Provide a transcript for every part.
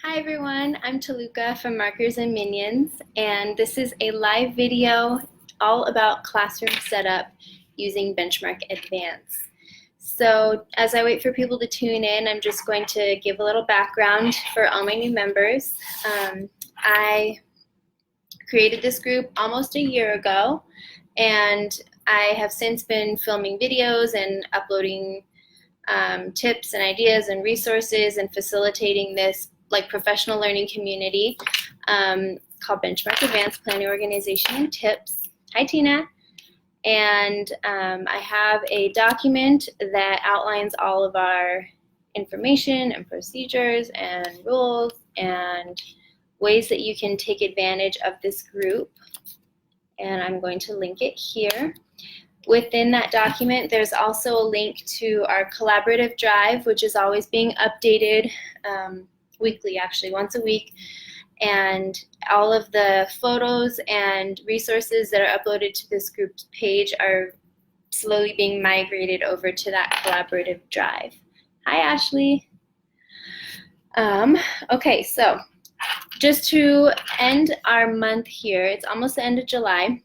Hi everyone, I'm Taluka from Markers and Minions, and this is a live video all about classroom setup using Benchmark Advance. So as I wait for people to tune in, I'm just going to give a little background for all my new members. I created this group almost a year ago, and I have since been filming videos and uploading tips and ideas and resources and facilitating this professional learning community called Benchmark Advanced Planning, Organization, and Tips. Hi, Tina. And I have a document that outlines all of our information and procedures and rules and ways that you can take advantage of this group. And I'm going to link it here. Within that document, there's also a link to our collaborative drive, which is always being updated weekly, actually, once a week. And all of the photos and resources that are uploaded to this group's page are slowly being migrated over to that collaborative drive. Hi, Ashley. Okay, so just to end our month here, it's almost the end of July.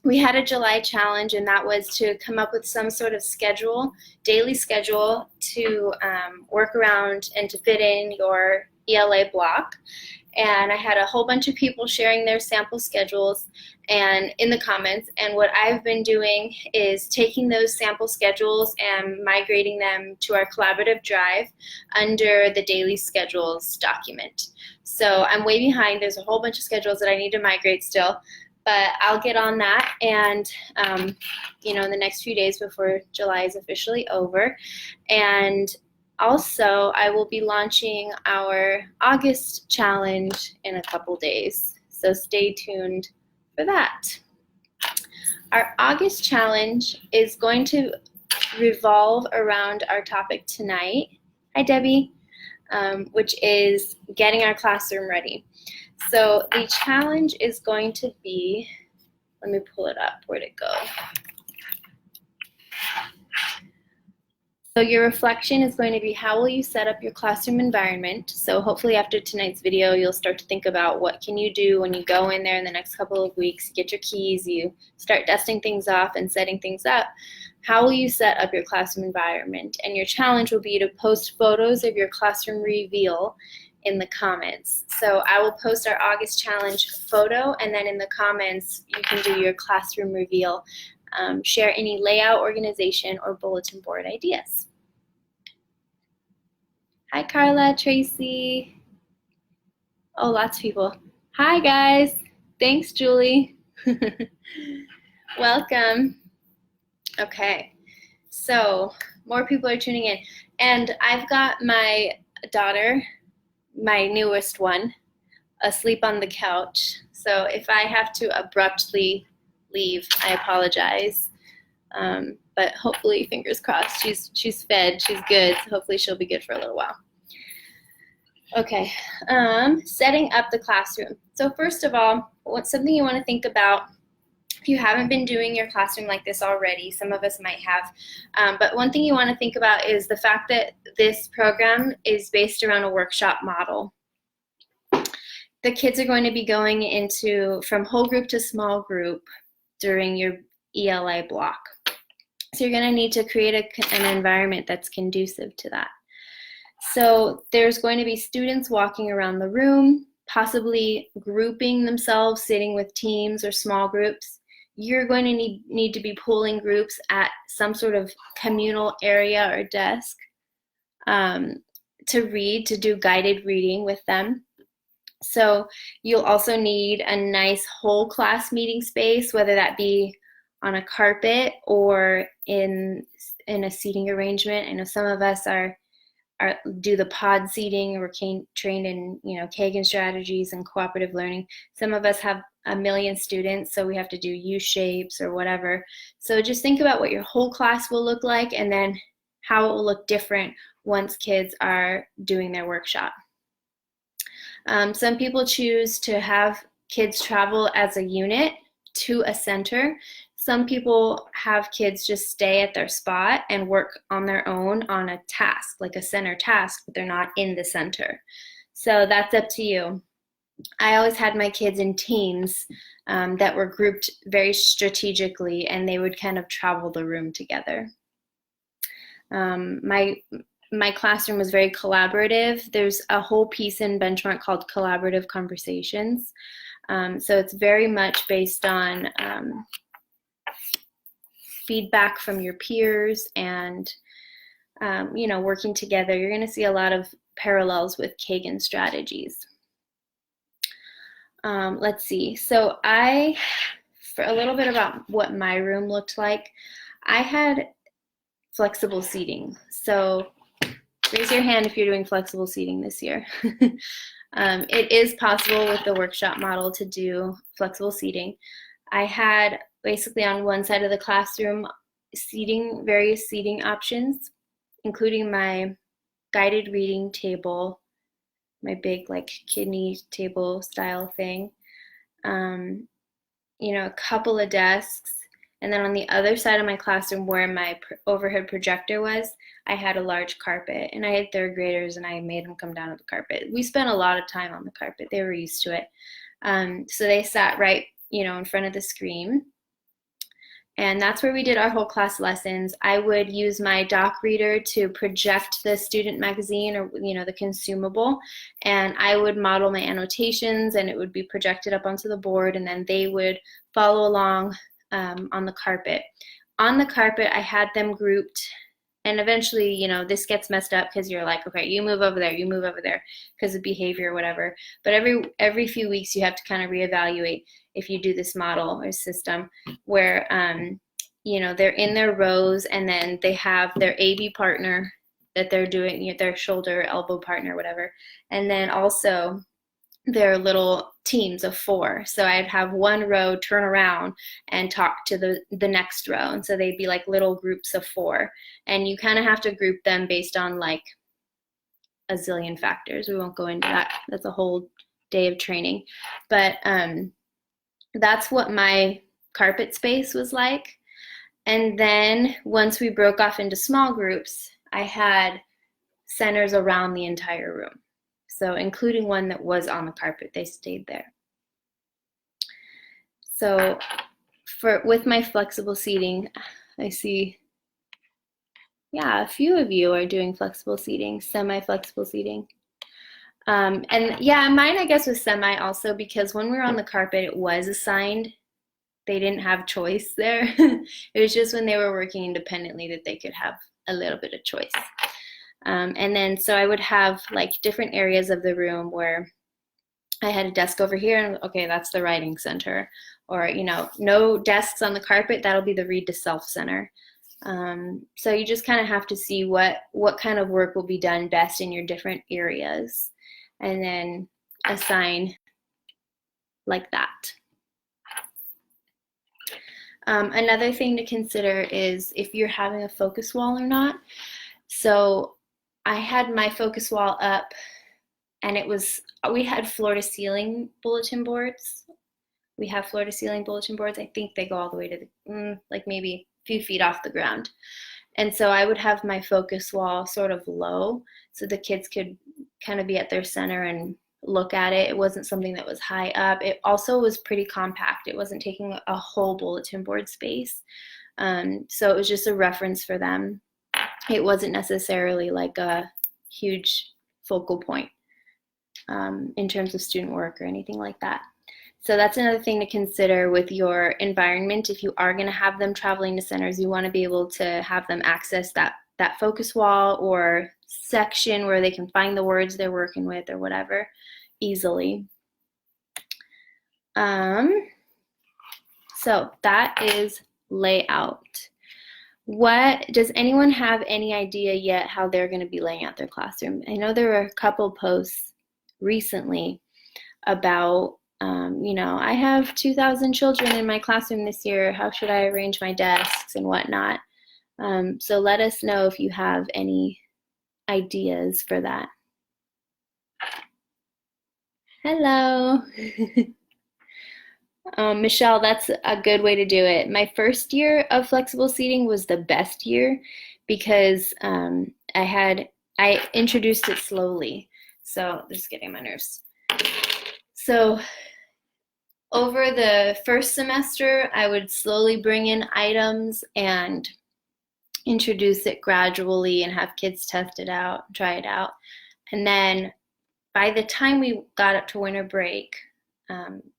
We had a July challenge, and that was to come up with some sort of schedule, daily schedule, to work around and to fit in your ELA block. And I had a whole bunch of people sharing their sample schedules and in the comments. And what I've been doing is taking those sample schedules and migrating them to our collaborative drive under the daily schedules document. So I'm way behind. There's a whole bunch of schedules that I need to migrate still. But I'll get on that, and in the next few days before July is officially over. And also, I will be launching our August challenge in a couple days, so stay tuned for that. Our August challenge is going to revolve around our topic tonight. Hi, Debbie, which is getting our classroom ready. So the challenge is going to be, let me pull it up, where'd it go? So your reflection is going to be, how will you set up your classroom environment? So hopefully after tonight's video, you'll start to think about what can you do when you go in there in the next couple of weeks, you get your keys, you start dusting things off and setting things up. How will you set up your classroom environment? And your challenge will be to post photos of your classroom reveal in the comments. So I will post our August challenge photo, and then in the comments you can do your classroom reveal. Share any layout, organization, or bulletin board ideas. Hi, Carla, Tracy. Oh, lots of people. Hi, guys. Thanks, Julie. Welcome. Okay, so more people are tuning in. And I've got my daughter, my newest one, asleep on the couch. So if I have to abruptly leave, I apologize. But hopefully, fingers crossed, she's fed, she's good. So hopefully she'll be good for a little while. Okay, setting up the classroom. So first of all, what's something you want to think about? If you haven't been doing your classroom like this already, some of us might have, but one thing you want to think about is the fact that this program is based around a workshop model. The kids are going to be going from whole group to small group during your ELA block. So you're going to need to create an environment that's conducive to that. So there's going to be students walking around the room, possibly grouping themselves, sitting with teams or small groups. You're going to need to be pooling groups at some sort of communal area or desk to read, to do guided reading with them. So you'll also need a nice whole class meeting space, whether that be on a carpet or in a seating arrangement. I know some of us do the pod seating, or we're trained in Kagan strategies and cooperative learning. Some of us have a million students, so we have to do U-shapes or whatever. So just think about what your whole class will look like, and then how it will look different once kids are doing their workshop. Some people choose to have kids travel as a unit to a center. Some people have kids just stay at their spot and work on their own on a task, like a center task, but they're not in the center. So that's up to you. I always had my kids in teams that were grouped very strategically, and they would kind of travel the room together. My classroom was very collaborative. There's a whole piece in Benchmark called Collaborative Conversations. So it's very much based on feedback from your peers and working together. You're going to see a lot of parallels with Kagan strategies. Let's see. So for a little bit about what my room looked like, I had flexible seating. So raise your hand if you're doing flexible seating this year. It is possible with the workshop model to do flexible seating. I had basically on one side of the classroom various seating options, including my guided reading table, my big like kidney table style thing, a couple of desks, and then on the other side of my classroom where my overhead projector was, I had a large carpet, and I had third graders and I made them come down to the carpet. We spent a lot of time on the carpet. They were used to it. So they sat right, in front of the screen. And that's where we did our whole class lessons. I would use my doc reader to project the student magazine or, the consumable. And I would model my annotations and it would be projected up onto the board, and then they would follow along on the carpet. On the carpet, I had them grouped, and eventually, this gets messed up because you're like, okay, you move over there, you move over there because of behavior or whatever. But every few weeks, you have to kind of reevaluate if you do this model or system where, they're in their rows, and then they have their AB partner that they're doing, their shoulder, elbow partner, whatever. And then also their little teams of 4. So I'd have one row turn around and talk to the next row. And so they'd be like little groups of 4. And you kind of have to group them based on like a zillion factors. We won't go into that. That's a whole day of training. But that's what my carpet space was like. And then once we broke off into small groups, I had centers around the entire room. So including one that was on the carpet, they stayed there. So with my flexible seating, I see, a few of you are doing flexible seating, semi-flexible seating. And mine I guess was semi also, because when we were on the carpet, it was assigned. They didn't have choice there. It was just when they were working independently that they could have a little bit of choice. And then so I would have like different areas of the room where I had a desk over here, and okay, that's the writing center. Or, no desks on the carpet, that'll be the read to self center. So you just kind of have to see what kind of work will be done best in your different areas, and then assign like that. Another thing to consider is if you're having a focus wall or not. So I had my focus wall up, and we had floor to ceiling bulletin boards. We have floor to ceiling bulletin boards. I think they go all the way to like maybe a few feet off the ground. And so I would have my focus wall sort of low so the kids could kind of be at their center and look at it. It wasn't something that was high up. It also was pretty compact. It wasn't taking a whole bulletin board space. So it was just a reference for them. It wasn't necessarily like a huge focal point in terms of student work or anything like that. So that's another thing to consider with your environment. If you are going to have them traveling to centers, you want to be able to have them access that focus wall or section where they can find the words they're working with or whatever easily. So that is layout. Does anyone have any idea yet how they're going to be laying out their classroom? I know there were a couple posts recently about, I have 2,000 children in my classroom this year. How should I arrange my desks and whatnot? So let us know if you have any ideas for that. Hello. Michelle, that's a good way to do it. My first year of flexible seating was the best year because I introduced it slowly. So this is getting on my nerves. So over the first semester, I would slowly bring in items and introduce it gradually and have kids test it out, try it out. And then by the time we got up to winter break,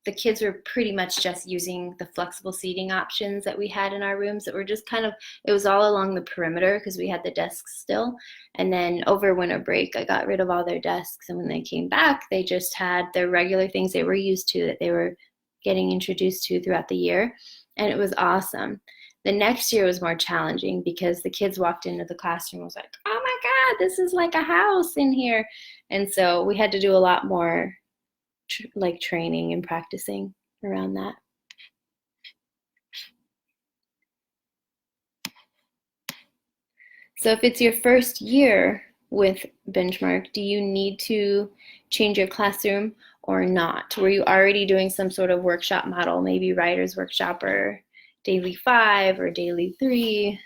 the kids were pretty much just using the flexible seating options that we had in our rooms that were just kind of, it was all along the perimeter because we had the desks still. And then over winter break, I got rid of all their desks. And when they came back, they just had their regular things they were used to that they were getting introduced to throughout the year. And it was awesome. The next year was more challenging because the kids walked into the classroom and was like, oh my God, this is like a house in here. And so we had to do a lot more training and practicing around that. So if it's your first year with Benchmark, do you need to change your classroom or not? Were you already doing some sort of workshop model, maybe writer's workshop or daily 5 or daily 3?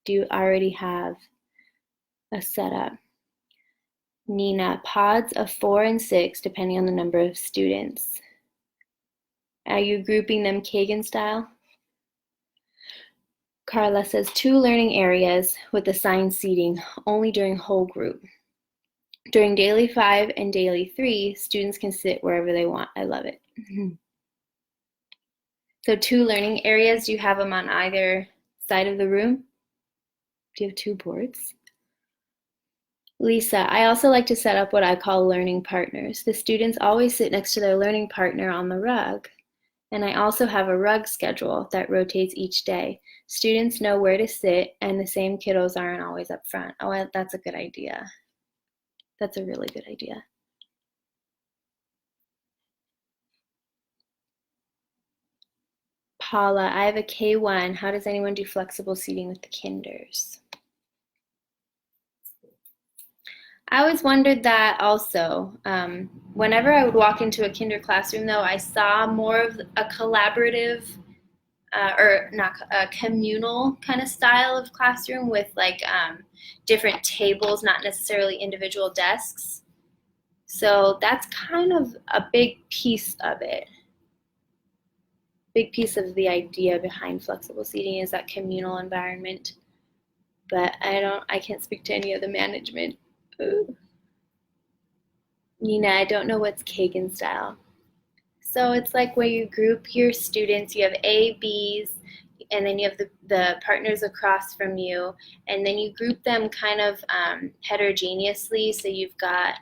Do you already have a setup? Nina, pods of 4 and 6, depending on the number of students. Are you grouping them Kagan style? Carla says 2 learning areas with assigned seating only during whole group. During daily 5 and daily 3, students can sit wherever they want. I love it. So 2 learning areas, do you have them on either side of the room? Do you have 2 boards? Lisa, I also like to set up what I call learning partners. The students always sit next to their learning partner on the rug. And I also have a rug schedule that rotates each day. Students know where to sit and the same kiddos aren't always up front. Oh, that's a good idea. That's a really good idea. Paula, I have a K1. How does anyone do flexible seating with the kinders? I always wondered that also. Whenever I would walk into a kinder classroom, though, I saw more of a collaborative or not a communal kind of style of classroom with like different tables, not necessarily individual desks. So that's kind of a big piece of it. Big piece of the idea behind flexible seating is that communal environment. But I can't speak to any of the management. Ooh. Nina, I don't know what's Kagan style. So it's like where you group your students, you have A, B's, and then you have the partners across from you, and then you group them kind of heterogeneously. So you've got,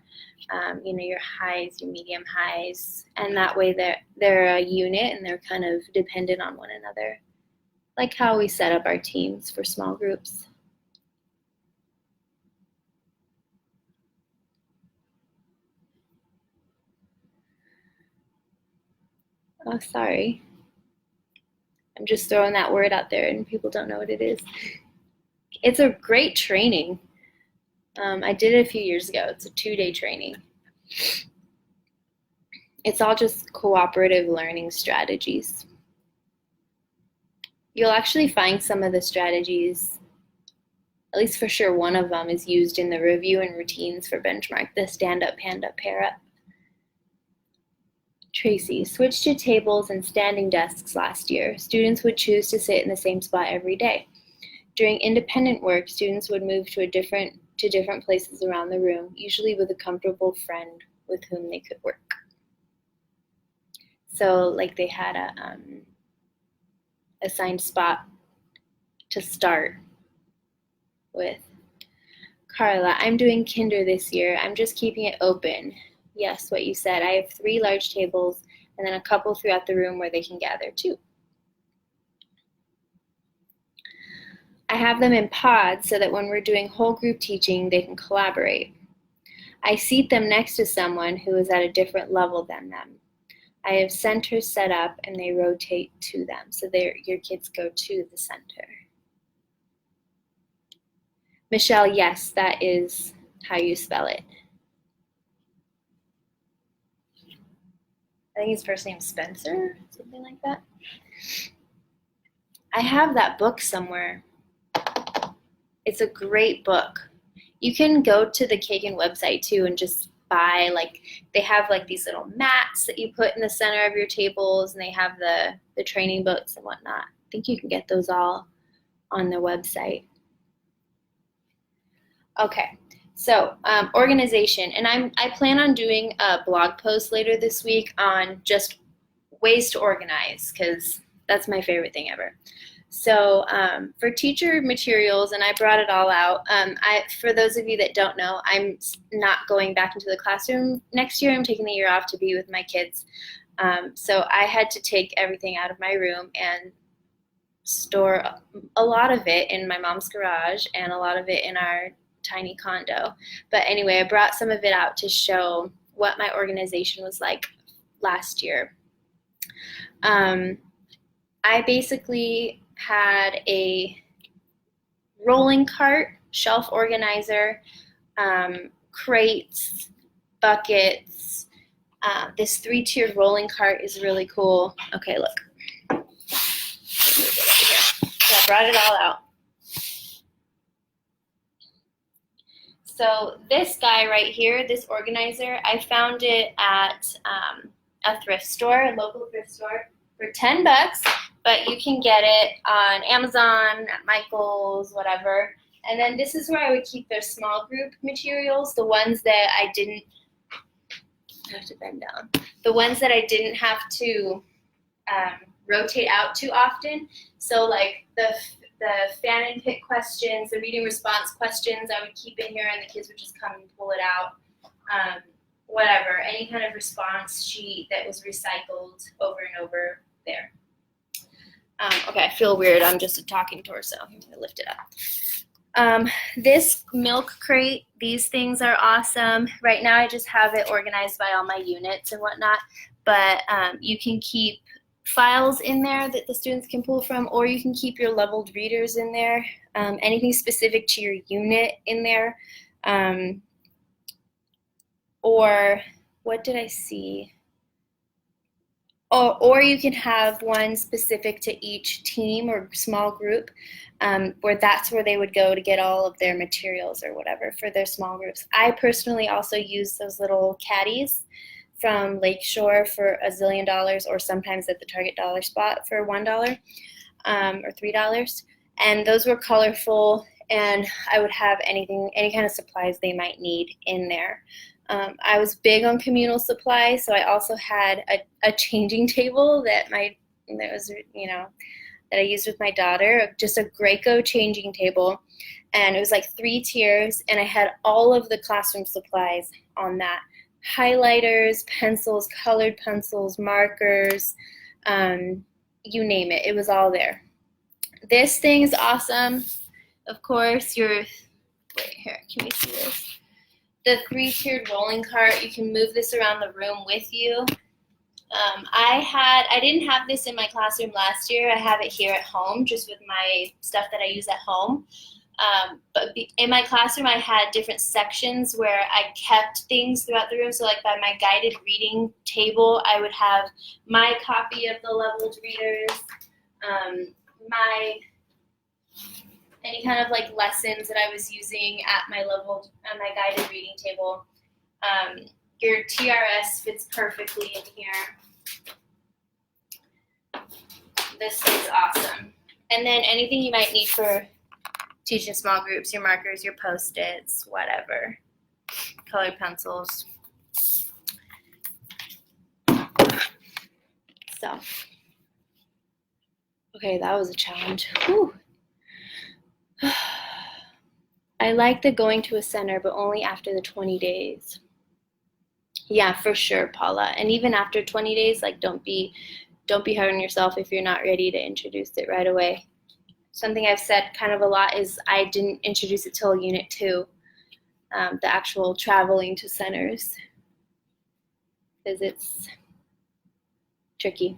your highs, your medium highs, and that way they're a unit and they're kind of dependent on one another, like how we set up our teams for small groups. Oh, sorry. I'm just throwing that word out there and people don't know what it is. It's a great training. I did it a few years ago. It's a 2-day training. It's all just cooperative learning strategies. You'll actually find some of the strategies, at least for sure one of them is used in the review and routines for Benchmark, the stand-up, hand-up, pair-up. Tracy, switched to tables and standing desks last year. Students would choose to sit in the same spot every day. During independent work, students would move to different places around the room, usually with a comfortable friend with whom they could work. So like they had a assigned spot to start with. Carla, I'm doing kinder this year. I'm just keeping it open. Yes, what you said. I have 3 large tables and then a couple throughout the room where they can gather too. I have them in pods so that when we're doing whole group teaching, they can collaborate. I seat them next to someone who is at a different level than them. I have centers set up and they rotate to them. So your kids go to the center. Michelle, yes, that is how you spell it. I think his first name's Spencer, something like that. I have that book somewhere. It's a great book. You can go to the Kagan website too and just buy. Like they have like these little mats that you put in the center of your tables, and they have the training books and whatnot. I think you can get those all on the website. Okay, so organization, and I plan on doing a blog post later this week on just ways to organize, because that's my favorite thing ever. So for teacher materials, and I brought it all out, for those of you that don't know, I'm not going back into the classroom next year. I'm taking the year off to be with my kids. So I had to take everything out of my room and store a lot of it in my mom's garage and a lot of it in our tiny condo. But anyway, I brought some of it out to show what my organization was like last year. I basically had a rolling cart, shelf organizer, crates, buckets. This 3-tiered rolling cart is really cool. Okay, look. So I brought it all out. So this guy right here, this organizer, I found it at a thrift store, a local thrift store, for $10, but you can get it on Amazon, at Michael's, whatever. And then this is where I would keep their small group materials, the ones that I didn't have to bend down, the ones that I didn't have to rotate out too often. So like the fan and pick questions, the reading response questions, I would keep in here, and the kids would just come and pull it out. Whatever, any kind of response sheet that was recycled over and over there. Okay, I feel weird. I'm just a talking torso. I'm going to lift it up. This milk crate, these things are awesome. Right now I just have it organized by all my units and whatnot, but you can keep files in there that the students can pull from, or you can keep your leveled readers in there, anything specific to your unit in there. Or what did I see? Or you can have one specific to each team or small group, where that's where they would go to get all of their materials or whatever for their small groups. I personally also use those little caddies from Lakeshore for $1 zillion, or sometimes at the Target dollar spot for $1 or $3. And those were colorful, and I would have any kind of supplies they might need in there. I was big on communal supplies, so I also had a changing table that I used with my daughter, just a Graco changing table, and it was like 3 tiers, and I had all of the classroom supplies on that: highlighters, pencils, colored pencils, markers, you name it. It was all there. This thing is awesome. Of course, wait here, can we see this? The 3-tiered rolling cart, you can move this around the room with you. I didn't have this in my classroom last year. I have it here at home, just with my stuff that I use at home. But in my classroom, I had different sections where I kept things throughout the room. So like by my guided reading table, I would have my copy of the leveled readers, any kind of like lessons that I was using at my guided reading table. Your TRS fits perfectly in here. This is awesome. And then anything you might need for teaching small groups, your markers, your Post-its, whatever, colored pencils. So, okay, that was a challenge. Whew. I like the going to a center, but only after the 20 days. Yeah, for sure, Paula. And even after 20 days, like don't be hard on yourself if you're not ready to introduce it right away. Something I've said kind of a lot is I didn't introduce it till Unit 2, the actual traveling to centers, because it's tricky.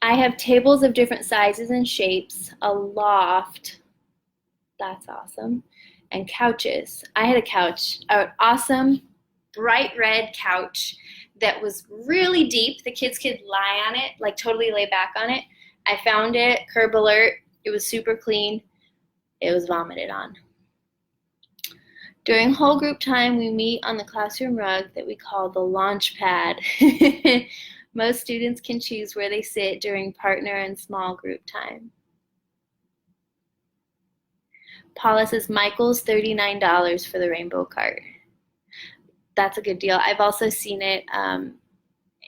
I have tables of different sizes and shapes, a loft, that's awesome, and couches. I had a couch, an awesome bright red couch that was really deep. The kids could lie on it, like totally lay back on it. I found it, curb alert. It was super clean. It was vomited on. During whole group time, we meet on the classroom rug that we call the launch pad. Most students can choose where they sit during partner and small group time. Paula says Michael's $39 for the rainbow cart. That's a good deal. I've also seen it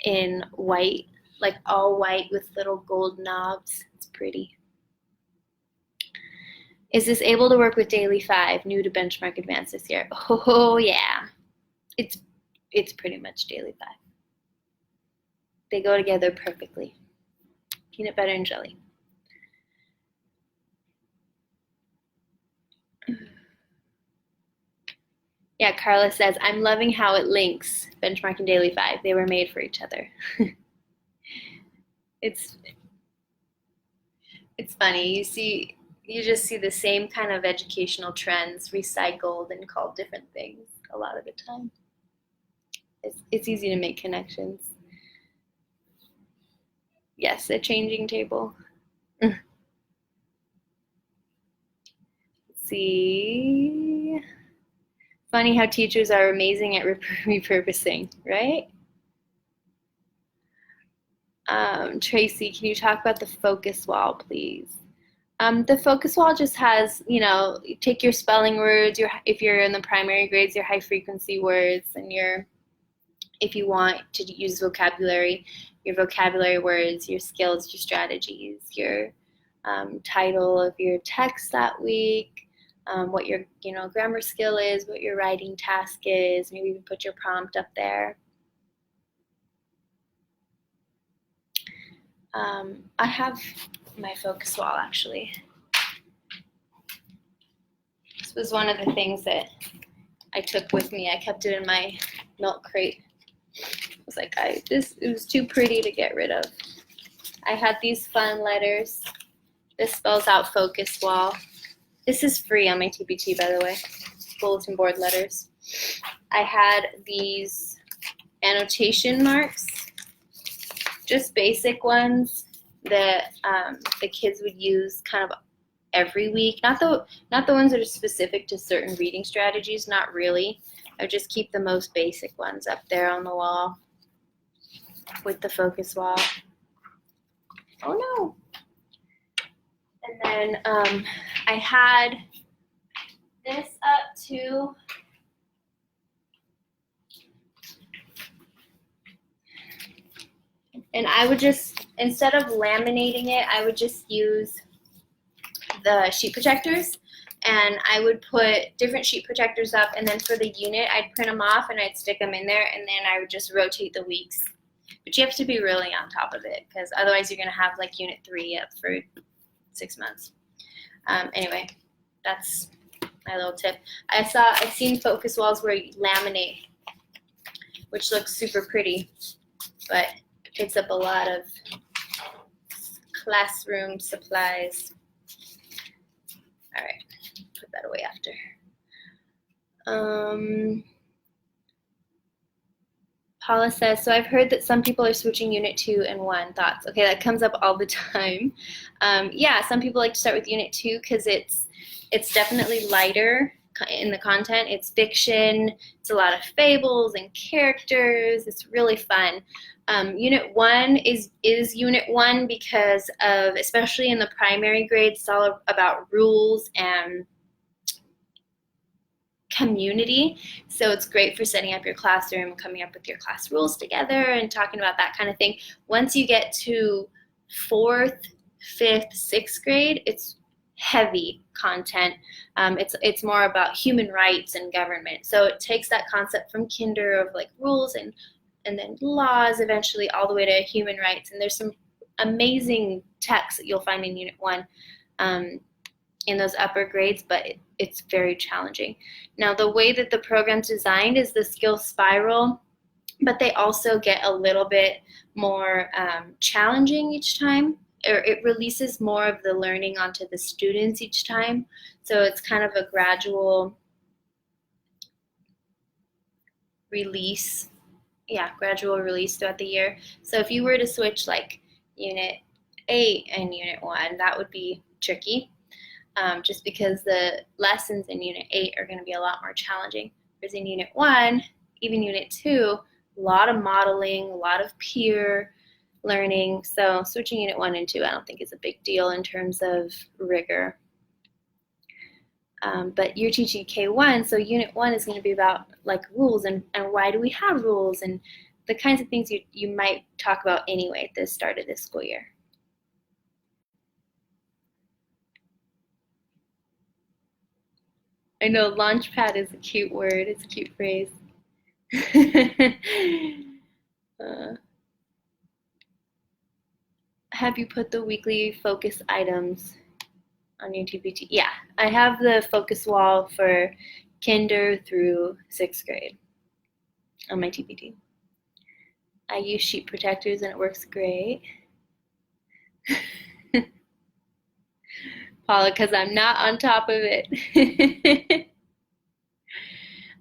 in white, like all white with little gold knobs. It's pretty. Is this able to work with Daily 5, new to Benchmark Advanced this year? Oh yeah, it's pretty much Daily 5. They go together perfectly. Peanut butter and jelly. Yeah, Carla says, I'm loving how it links Benchmark and Daily 5. They were made for each other. It's funny. You just see the same kind of educational trends recycled and called different things a lot of the time. It's easy to make connections. Yes, a changing table. Let's see. Funny how teachers are amazing at repurposing, right? Tracy, can you talk about the focus wall, please? The focus wall just has, take your spelling words, if you're in the primary grades, your high frequency words, and if you want to use vocabulary, your vocabulary words, your skills, your strategies, your title of your text that week, what your grammar skill is, what your writing task is, maybe even put your prompt up there. I have my focus wall actually. This was one of the things that I took with me. I kept it in my milk crate. I was like, it was too pretty to get rid of. I had these fun letters. This spells out focus wall. This is free on my TPT, by the way. Bulletin board letters. I had these annotation marks, just basic ones that the kids would use kind of every week. Not the ones that are specific to certain reading strategies, not really. I would just keep the most basic ones up there on the wall with the focus wall. Oh no. And then I had this up too. And I would just, instead of laminating it, I would just use the sheet projectors, and I would put different sheet projectors up, and then for the unit, I'd print them off and I'd stick them in there, and then I would just rotate the weeks. But you have to be really on top of it, because otherwise you're going to have like unit 3 up for 6 months. Anyway, that's my little tip. I've seen focus walls where you laminate, which looks super pretty, but it takes up a lot of classroom supplies. All right, put that away after. Paula says, so I've heard that some people are switching Unit 2 and 1. Thoughts? Okay, that comes up all the time. Yeah, some people like to start with Unit 2 because it's definitely lighter in the content. It's fiction. It's a lot of fables and characters. It's really fun. Unit 1 is Unit 1 because of, especially in the primary grades, it's all about rules and community. So it's great for setting up your classroom, coming up with your class rules together and talking about that kind of thing. Once you get to 4th, 5th, 6th grade, it's heavy content. It's more about human rights and government. So it takes that concept from kinder of like rules and then laws eventually all the way to human rights. And there's some amazing texts that you'll find in Unit 1 in those upper grades, but it's very challenging. Now, the way that the program's designed is the skill spiral, but they also get a little bit more challenging each time, or it releases more of the learning onto the students each time. So it's kind of a gradual release. Yeah, gradual release throughout the year. So if you were to switch like Unit 8 and Unit 1, that would be tricky. just because the lessons in Unit 8 are going to be a lot more challenging. Whereas in Unit 1, even Unit 2, a lot of modeling, a lot of peer learning. So switching Unit 1 and 2 I don't think is a big deal in terms of rigor. But you're teaching K1, so Unit 1 is going to be about like rules and why do we have rules and the kinds of things you might talk about anyway at the start of this school year. I know launchpad is a cute word, it's a cute phrase. Have you put the weekly focus items on your TPT? Yeah, I have the focus wall for kinder through 6th grade on my TPT. I use sheet protectors and it works great. Paula, because I'm not on top of it.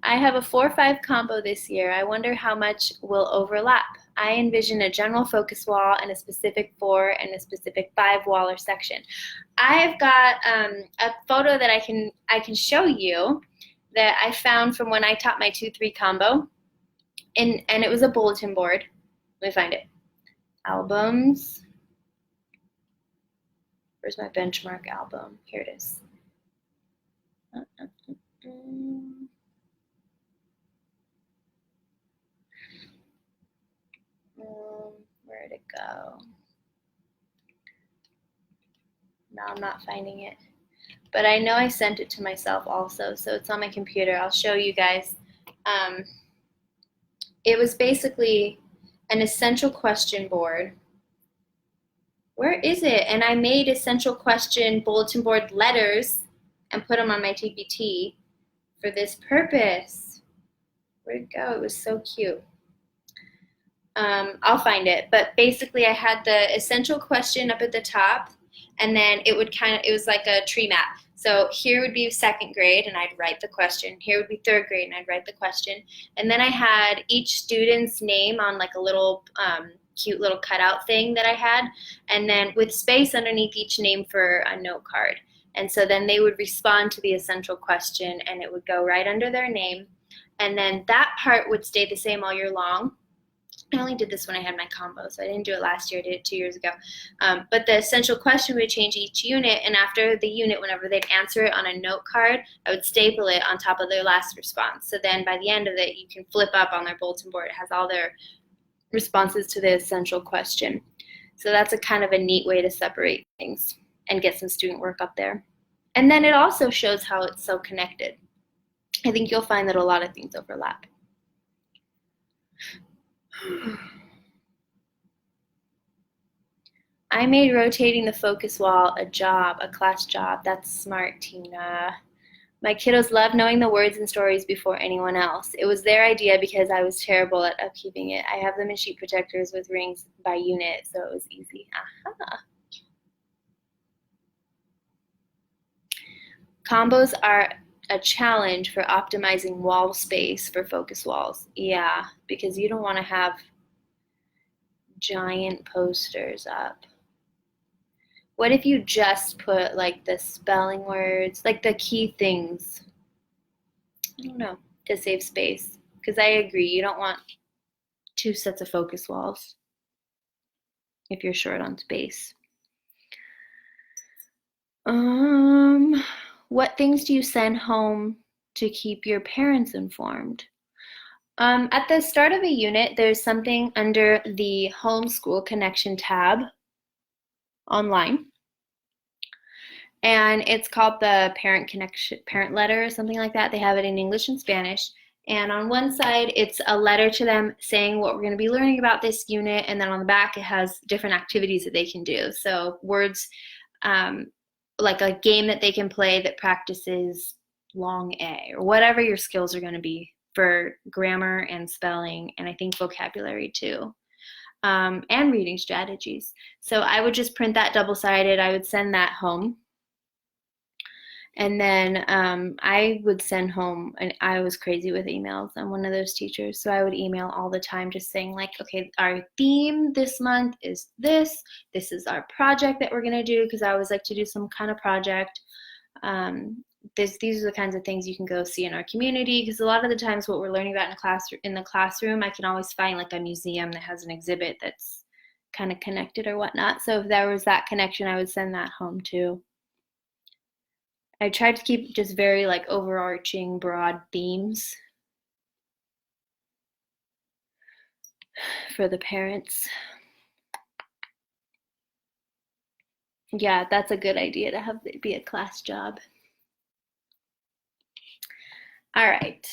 I have a 4-5 combo this year. I wonder how much will overlap. I envision a general focus wall and a specific 4 and a specific 5 wall or section. I've got a photo that I can show you that I found from when I taught my 2-3 combo, and it was a bulletin board. Let me find it. Albums. Where's my benchmark album? Here it is. Where'd it go? Now I'm not finding it. But I know I sent it to myself also, so it's on my computer. I'll show you guys. It was basically an essential question board. Where is it? And I made essential question bulletin board letters and put them on my TPT for this purpose. Where'd it go? It was so cute. I'll find it, but basically I had the essential question up at the top, and then it was like a tree map. So here would be 2nd grade and I'd write the question. Here would be 3rd grade and I'd write the question. And then I had each student's name on like a little cute little cutout thing that I had, and then with space underneath each name for a note card. And so then they would respond to the essential question and it would go right under their name. And then that part would stay the same all year long. I only did this when I had my combo, so I didn't do it last year. I did it 2 years ago. But the essential question would change each unit, and after the unit, whenever they'd answer it on a note card, I would staple it on top of their last response. So then by the end of it, you can flip up on their bulletin board. It has all their responses to the essential question. So that's a kind of a neat way to separate things and get some student work up there. And then it also shows how it's so connected. I think you'll find that a lot of things overlap. I made rotating the focus wall a class job. That's smart, Tina. My kiddos love knowing the words and stories before anyone else. It was their idea because I was terrible at upkeeping it. I have them in sheet protectors with rings by unit, so it was easy. Aha. Combos are a challenge for optimizing wall space for focus walls. Yeah, because you don't want to have giant posters up. What if you just put like the spelling words, like the key things? I don't know, to save space. Because I agree, you don't want 2 sets of focus walls if you're short on space. What things do you send home to keep your parents informed? At the start of a unit, there's something under the Homeschool Connection tab online, and it's called the parent letter or something like that. They have it in English and Spanish, and on one side it's a letter to them saying what we're going to be learning about this unit, and then on the back it has different activities that they can do. So words, like a game that they can play that practices long A, or whatever your skills are going to be for grammar and spelling, and I think vocabulary too. And reading strategies. So I would just print that double-sided. I would send that home. And then I would send home, and I was crazy with emails. I'm one of those teachers, so I would email all the time just saying like, okay, our theme this month is this. This is our project that we're going to do, because I always like to do some kind of project. These are the kinds of things you can go see in our community, because a lot of the times what we're learning about in the classroom, I can always find like a museum that has an exhibit that's kind of connected or whatnot. So if there was that connection, I would send that home too. I tried to keep just very like overarching broad themes for the parents. Yeah, that's a good idea to have it be a class job. All right,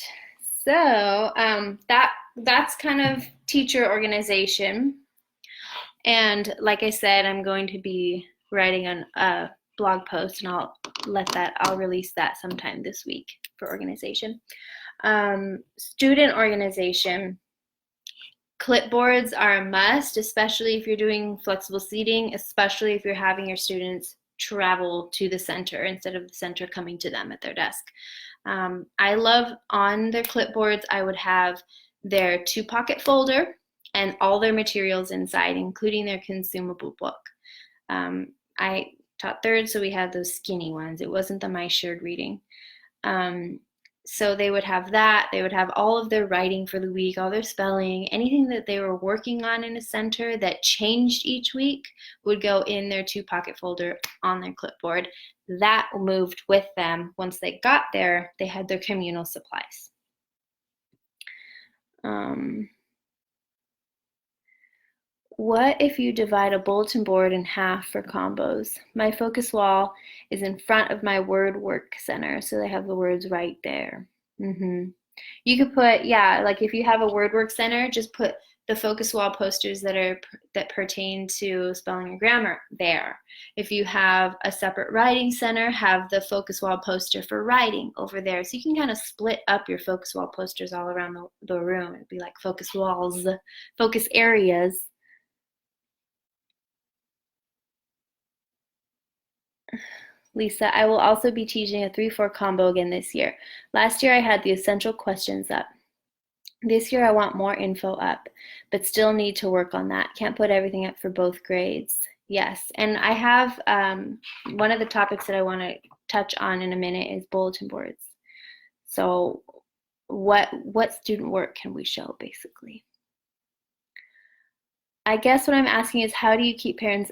so that's kind of teacher organization. And like I said, I'm going to be writing a blog post, and I'll release that sometime this week for organization. Student organization. Clipboards are a must, especially if you're doing flexible seating, especially if you're having your students travel to the center instead of the center coming to them at their desk. I love on their clipboards, I would have their 2-pocket folder and all their materials inside, including their consumable book. I taught third, so we had those skinny ones. It wasn't the My Shared Reading. So they would have that. They would have all of their writing for the week, all their spelling, anything that they were working on in a center that changed each week would go in their 2-pocket folder on their clipboard. That moved with them. Once they got there, they had their communal supplies. What if you divide a bulletin board in half for combos? My focus wall is in front of my word work center, so they have the words right there. You could put, like if you have a word work center, just put the focus wall posters that pertain to spelling and grammar there. If you have a separate writing center, have the focus wall poster for writing over there. So you can kind of split up your focus wall posters all around the room. It'd be like focus walls, focus areas. Lisa, I will also be teaching a 3-4 combo again this year. Last year I had the essential questions up. This year I want more info up, but still need to work on that. Can't put everything up for both grades. Yes, and I have one of the topics that I want to touch on in a minute is bulletin boards. So what student work can we show, basically? I guess what I'm asking is, how do you keep parents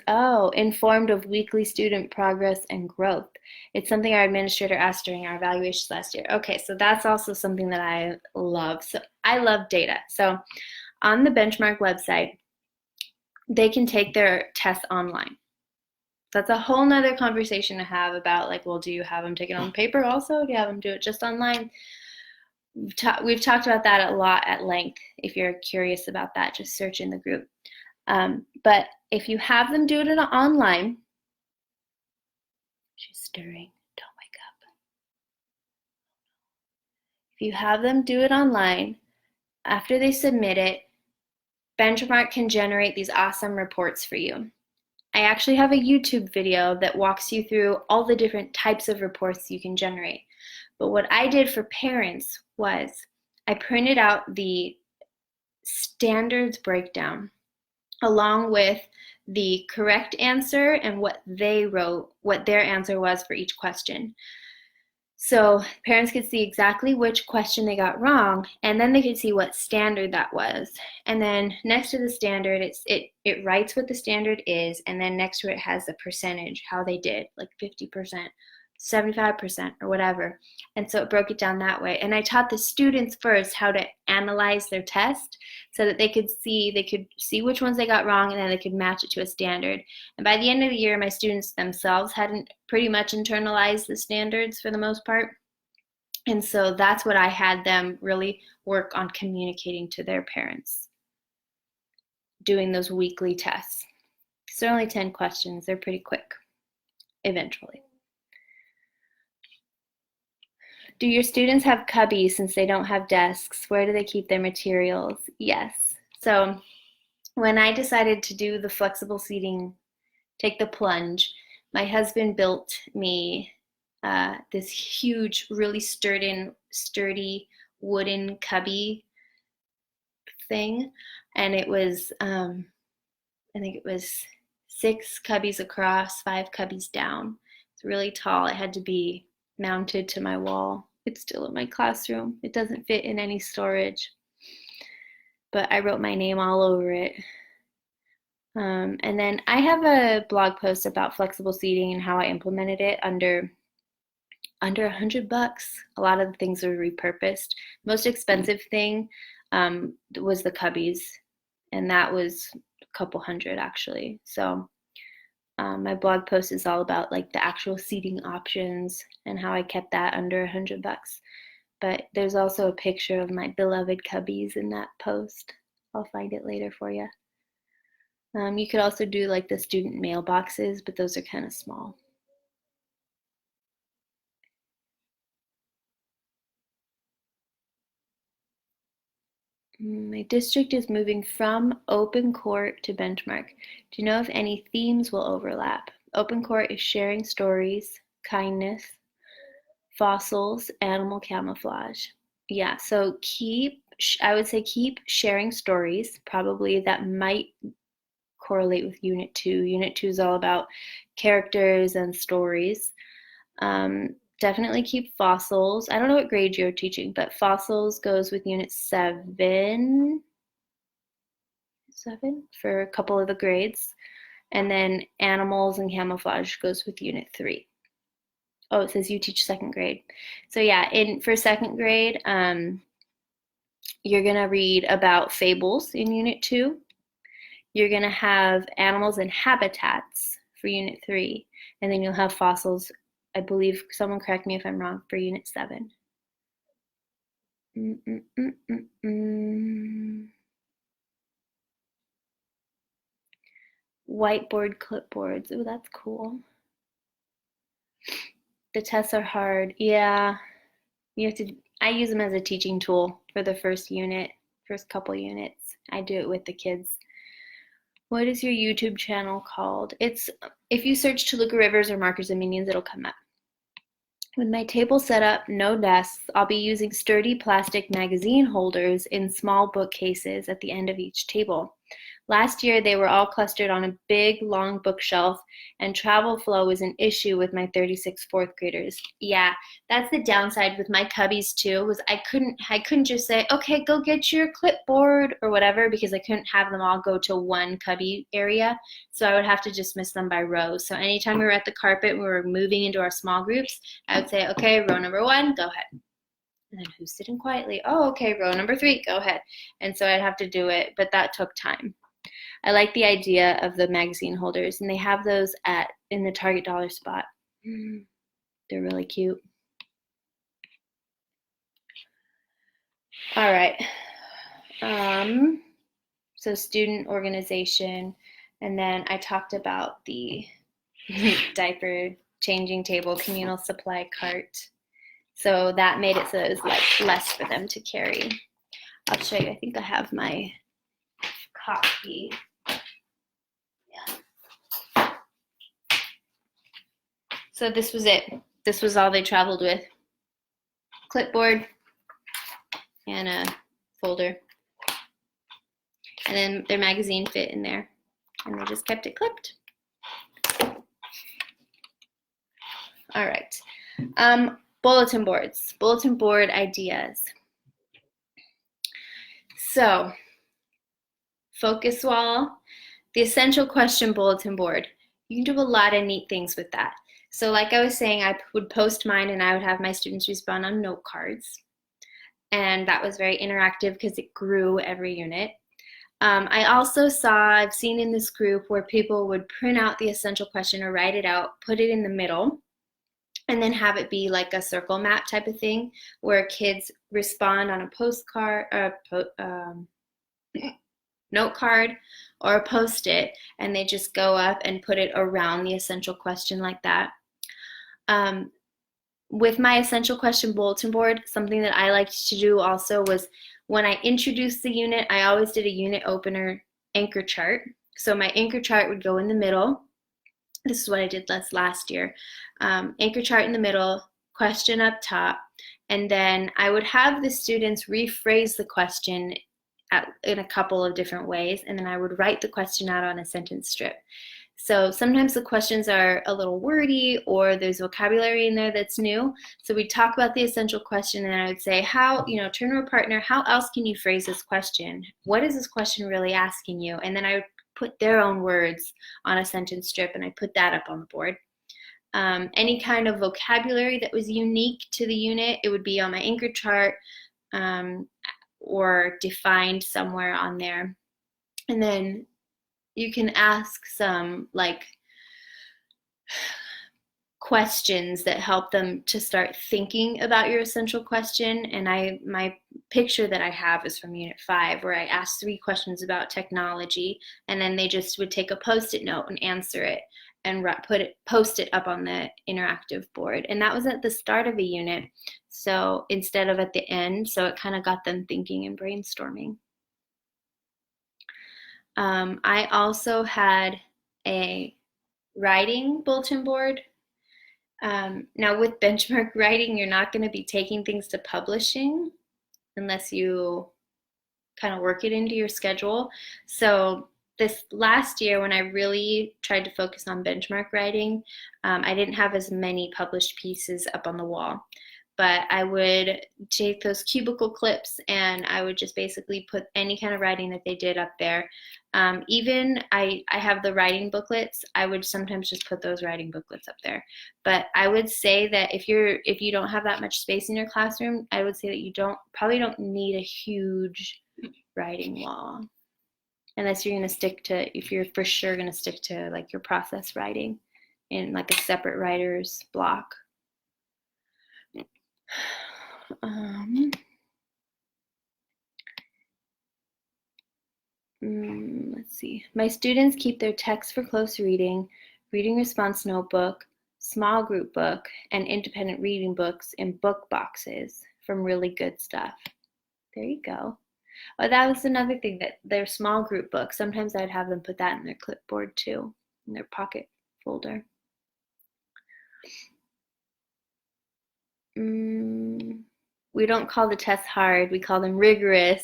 informed of weekly student progress and growth? It's something our administrator asked during our evaluations last year. Okay, so that's also something that I love. So I love data. So on the Benchmark website, they can take their tests online. That's a whole nother conversation to have about, like, well, do you have them take it on paper also? Do you have them do it just online? We've talked about that a lot at length. If you're curious about that, just search in the group. But if you have them do it online, she's stirring, don't wake up. If you have them do it online, after they submit it, Benchmark can generate these awesome reports for you. I actually have a YouTube video that walks you through all the different types of reports you can generate. But what I did for parents was I printed out the standards breakdown along with the correct answer and what they wrote, what their answer was for each question. So parents could see exactly which question they got wrong, and then they could see what standard that was. And then next to the standard, it writes what the standard is, and then next to it has the percentage, how they did, like 50%, 75%, or whatever. And so it broke it down that way. And I taught the students first how to analyze their test so that they could see which ones they got wrong, and then they could match it to a standard. And by the end of the year, my students themselves hadn't pretty much internalized the standards for the most part. And so that's what I had them really work on communicating to their parents, doing those weekly tests. So they're only 10 questions. They're pretty quick, eventually. Do your students have cubbies since they don't have desks? Where do they keep their materials? Yes. So when I decided to do the flexible seating, take the plunge, my husband built me this huge, really sturdy wooden cubby thing. And it was, I think it was 6 cubbies across, 5 cubbies down. It's really tall. It had to be mounted to my wall. It's still in my classroom. It doesn't fit in any storage, but I wrote my name all over it. And then I have a blog post about flexible seating and how I implemented it under $100. A lot of the things were repurposed. Most expensive thing was the cubbies, and that was a couple hundred actually. So my blog post is all about like the actual seating options and how I kept that under $100. But there's also a picture of my beloved cubbies in that post. I'll find it later for you. You could also do like the student mailboxes, but those are kind of small. My district is moving from open court to benchmark. Do you know if any themes will overlap? Open court is sharing stories, kindness, fossils, animal camouflage. Yeah, so I would say keep sharing stories. Probably that might correlate with Unit 2. Unit 2 is all about characters and stories. Definitely keep fossils. I don't know what grade you're teaching, but fossils goes with Unit 7 for a couple of the grades. And then animals and camouflage goes with Unit 3. Oh, it says you teach second grade. So yeah, for second grade, you're gonna read about fables in Unit 2. You're gonna have animals and habitats for Unit 3, and then you'll have fossils, I believe, someone correct me if I'm wrong, for Unit 7. Whiteboard clipboards. Oh, that's cool. The tests are hard. Yeah, I use them as a teaching tool for the first couple units. I do it with the kids. What is your YouTube channel called? If you search Toluca Rivers or Markers and Minions, it'll come up. With my table set up, no desks, I'll be using sturdy plastic magazine holders in small bookcases at the end of each table. Last year, they were all clustered on a big, long bookshelf, and travel flow was an issue with my 36 fourth graders. Yeah, that's the downside with my cubbies too, was I couldn't just say, okay, go get your clipboard or whatever, because I couldn't have them all go to one cubby area. So I would have to dismiss them by rows. So anytime we were at the carpet, we were moving into our small groups, I would say, okay, row number 1, go ahead. And then who's sitting quietly? Oh, okay, row number 3, go ahead. And so I'd have to do it, but that took time. I like the idea of the magazine holders, and they have those in the Target dollar spot. They're really cute. All right. So student organization, and then I talked about the diaper changing table, communal supply cart. So that made it so it was like less for them to carry. I'll show you. I think I have my copy. Yeah. So this was it. This was all they traveled with. Clipboard and a folder. And then their magazine fit in there. And they just kept it clipped. All right. Bulletin boards. Bulletin board ideas. So, focus wall, the essential question bulletin board. You can do a lot of neat things with that. So like I was saying, I would post mine and I would have my students respond on note cards. And that was very interactive because it grew every unit. I've seen in this group where people would print out the essential question or write it out, put it in the middle, and then have it be like a circle map type of thing where kids respond on a postcard, note card, or a Post-it, and they just go up and put it around the essential question like that. With my essential question bulletin board, something that I liked to do also was when I introduced the unit, I always did a unit opener anchor chart. So my anchor chart would go in the middle. This is what I did last year. Anchor chart in the middle, question up top, and then I would have the students rephrase the question in a couple of different ways, and then I would write the question out on a sentence strip. So sometimes the questions are a little wordy or there's vocabulary in there that's new. So we talk about the essential question and I would say, how, turn to a partner, how else can you phrase this question? What is this question really asking you? And then I would put their own words on a sentence strip and I put that up on the board. Any kind of vocabulary that was unique to the unit, it would be on my anchor chart or defined somewhere on there. And then you can ask some questions that help them to start thinking about your essential question. And my picture that I have is from Unit 5, where I asked 3 questions about technology, and then they just would take a Post-it note and answer it and post it up on the interactive board. And that was at the start of a unit, so instead of at the end, so it kind of got them thinking and brainstorming. I also had a writing bulletin board. Now with benchmark writing, you're not going to be taking things to publishing unless you kind of work it into your schedule. So this last year, when I really tried to focus on benchmark writing, I didn't have as many published pieces up on the wall. But I would take those cubicle clips and I would just basically put any kind of writing that they did up there. Even I have the writing booklets. I would sometimes just put those writing booklets up there. But I would say that if you don't have that much space in your classroom, I would say that you probably don't need a huge writing wall, unless you're going to stick to, if you're for sure going to stick to like your process writing in like a separate writer's block. Let's see. My students keep their text for close reading, reading response notebook, small group book, and independent reading books in book boxes from Really Good Stuff. There you go. Oh, that was another thing, that their small group book, sometimes I'd have them put that in their clipboard too, in their pocket folder. We don't call the tests hard, we call them rigorous.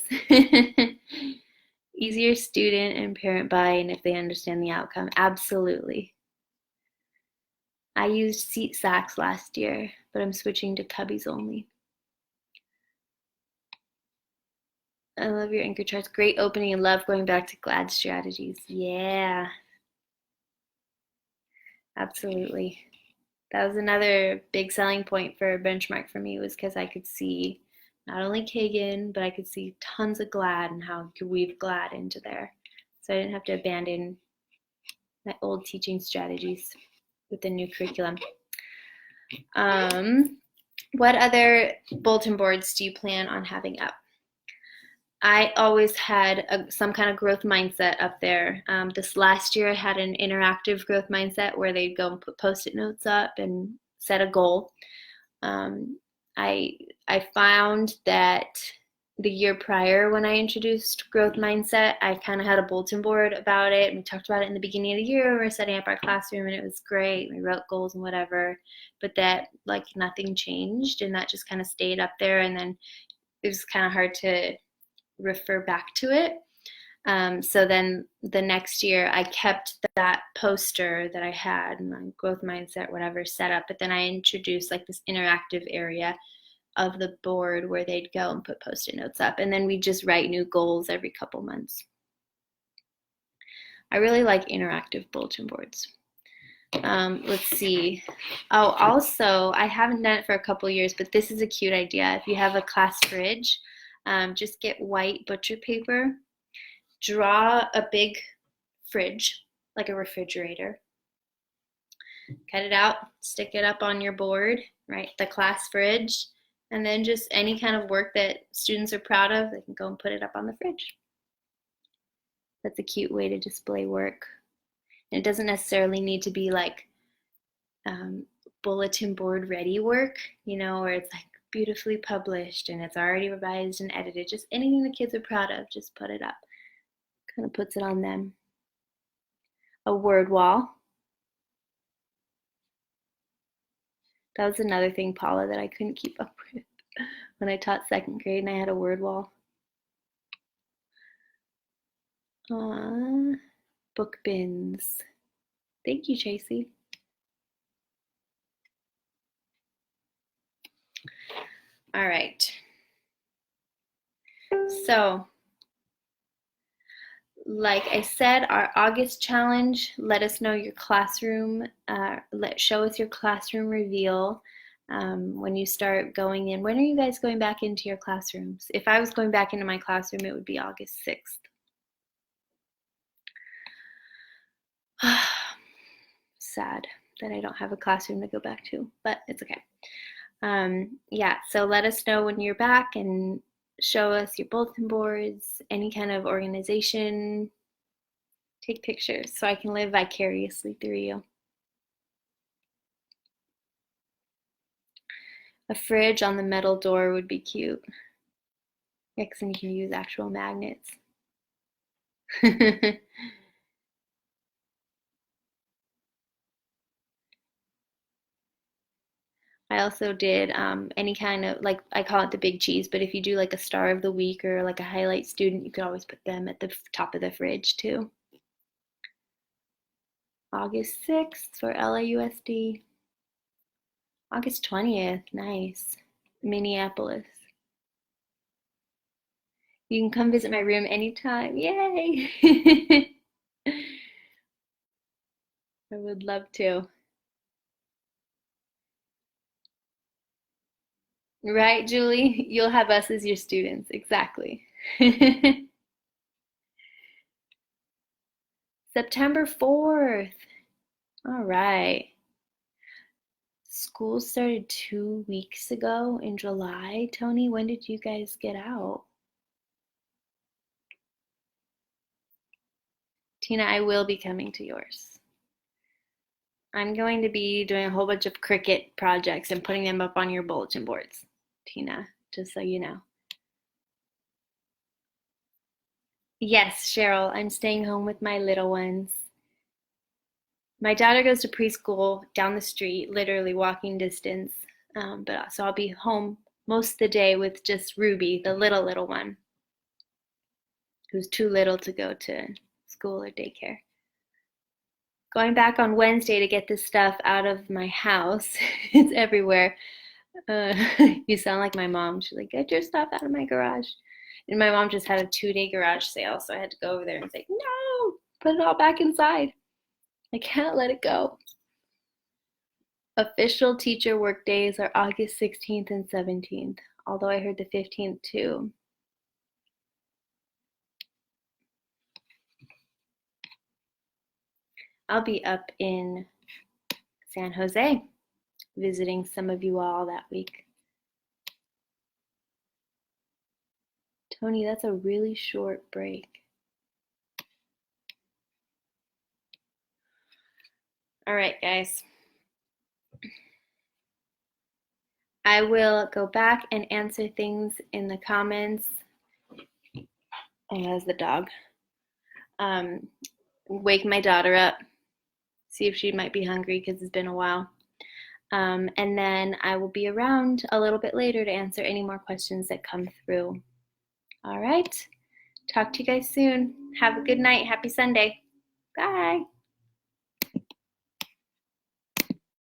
Easier student and parent buy-in if they understand the outcome. Absolutely. I used seat sacks last year, but I'm switching to cubbies only. I love your anchor charts. Great opening and love going back to GLAD strategies. Yeah. Absolutely. That was another big selling point for benchmark for me, was because I could see not only Kagan, but I could see tons of GLAD and how I could weave GLAD into there. So I didn't have to abandon my old teaching strategies with the new curriculum. What other bulletin boards do you plan on having up? I always had some kind of growth mindset up there. This last year I had an interactive growth mindset where they'd go and put Post-it notes up and set a goal. I found that the year prior, when I introduced growth mindset, I kind of had a bulletin board about it. We talked about it in the beginning of the year. We were setting up our classroom and it was great. We wrote goals and whatever, but that nothing changed, and that just kind of stayed up there, and then it was kind of hard to refer back to it. So then the next year I kept that poster that I had, my growth mindset, whatever, set up, but then I introduced this interactive area of the board where they'd go and put Post-it notes up, and then we just write new goals every couple months. I really like interactive bulletin boards. Let's see. Oh, also, I haven't done it for a couple years, but this is a cute idea. If you have a class fridge, just get white butcher paper, draw a big fridge, like a refrigerator, cut it out, stick it up on your board, right, the class fridge, and then just any kind of work that students are proud of, they can go and put it up on the fridge. That's a cute way to display work. And it doesn't necessarily need to be bulletin board ready work, where it's beautifully published and it's already revised and edited. Just anything the kids are proud of, just put it up. Kind of puts it on them. A word wall. That was another thing, Paula, that I couldn't keep up with when I taught second grade and I had a word wall. Book bins. Thank you, Tracy. All right. So, like I said, our August challenge, let us know your classroom, show us your classroom reveal when you start going in. When are you guys going back into your classrooms? If I was going back into my classroom, it would be August 6th. Sad that I don't have a classroom to go back to, but it's okay. Yeah, so let us know when you're back and show us your bulletin boards, any kind of organization. Take pictures so I can live vicariously through you. A fridge on the metal door would be cute. Yeah, because then you can use actual magnets. I also did any kind of, like, I call it the big cheese, but if you do like a star of the week or like a highlight student, you could always put them at the top of the fridge too. August 6th for LAUSD. August 20th, nice. Minneapolis. You can come visit my room anytime. Yay! I would love to. Right, Julie? You'll have us as your students. Exactly. September 4th. All right. School started 2 weeks ago in July. Tony, when did you guys get out? Tina, I will be coming to yours. I'm going to be doing a whole bunch of Cricut projects and putting them up on your bulletin boards, Tina, just so you know. Yes, Cheryl, I'm staying home with my little ones. My daughter goes to preschool down the street, literally walking distance. So I'll be home most of the day with just Ruby, the little one, who's too little to go to school or daycare. Going back on Wednesday to get this stuff out of my house. It's everywhere. You sound like my mom. She's like, get your stuff out of my garage. And my mom just had a 2-day garage sale, so I had to go over there and say, no, put it all back inside. I can't let it go. Official teacher work days are August 16th and 17th, although I heard the 15th too. I'll be up in San Jose visiting some of you all that week. Tony, that's a really short break. All right, guys. I will go back and answer things in the comments. Oh, that's the dog. Wake my daughter up, see if she might be hungry because it's been a while. And then I will be around a little bit later to answer any more questions that come through. All right. Talk to you guys soon. Have a good night. Happy Sunday. Bye.